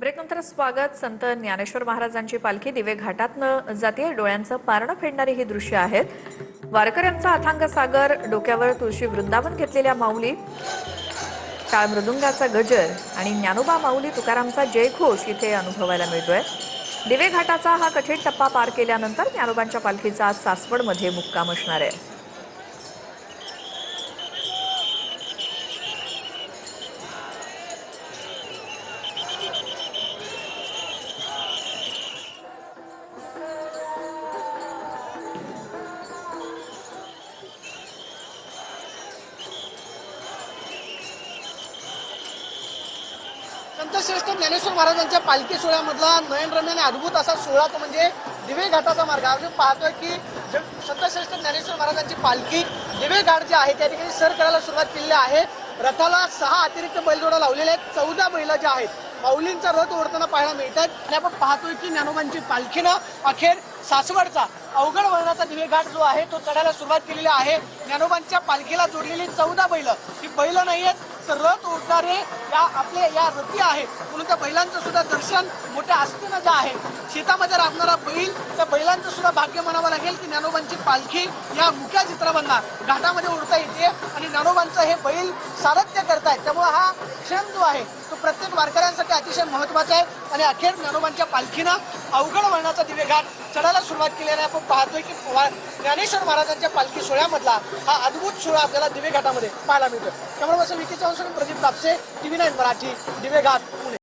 ब्रेकनंतर स्वागत. संत ज्ञानेश्वर महाराजांची पालखी दिवे घाटातनं जाते. डोळ्यांचं पारणं फेडणारी ही दृश्य आहेत. वारकऱ्यांचा अथांग सागर, डोक्यावर तुळशी वृंदावन घेतलेल्या माऊली, टाळ मृदुंगाचा गजर आणि ज्ञानोबा माऊली तुकारामचा जयघोष इथे अनुभवायला मिळतोय. दिवे घाटाचा हा कठीण टप्पा पार केल्यानंतर ज्ञानोबांच्या पालखीचा आज सासवडमध्ये मुक्काम असणार आहे. संतश्रेष्ठ ज्ञानेश्वर महाराजांच्या पालखी सोहळ्यामधला नयनरम्य आणि अद्भुत असा सोहळा तो म्हणजे दिवे घाटाचा मार्ग. आपण पाहतोय की संतश्रेष्ठ ज्ञानेश्वर महाराजांची पालखी दिवे घाट जे आहे त्या ठिकाणी सर करायला सुरुवात केलेली आहे. रथाला 6 अतिरिक्त बैलजोड्या लावलेल्या आहेत. 14 बैल जे आहेत माऊलींचा रथ ओढताना पाहायला मिळतात. आणि आपण पाहतोय की ज्ञानोबांची पालखीनं अखेर सासवडचा अवघड वळणाचा दिवे घाट जो आहे तो चढायला सुरुवात केलेली आहे. ज्ञानोबांच्या पालखीला जोडलेली 14 बैल ही बैल नाहीयेत तर रथ ओढणारे या रथी आहेत. म्हणून त्या बैलांचं सुद्धा दर्शन मोठ्या आस्थेनं जे आहे. शेतामध्ये राबणारा बैल त्या बैलांचं सुद्धा भाग्य म्हणावं लागेल की ज्ञानोबांची पालखी या मुख्या चित्रांना घाटामध्ये ओढता येते आणि ज्ञानोबांचं हे बैल सारथ्य करतायत. त्यामुळे हा क्षण जो आहे तो प्रत्येक वारकऱ्यांसाठी अतिशय महत्वाचा आहे. आणि अखेर ज्ञानोबांच्या पालखीनं अवघड वळणाचा दिवे घाट चढायला सुरुवात केल्याने आपण पाहतोय की ज्ञानेश्वर महाराजांच्या पालखी सोहळ्यामधला हा अद्भुत सोहळा आपल्याला दिवे घाटामध्ये पाहायला मिळतो. त्यामुळे विकी चौहान, प्रदीप कापसे, TV9 मराठी, दिवे घाट, पुणे.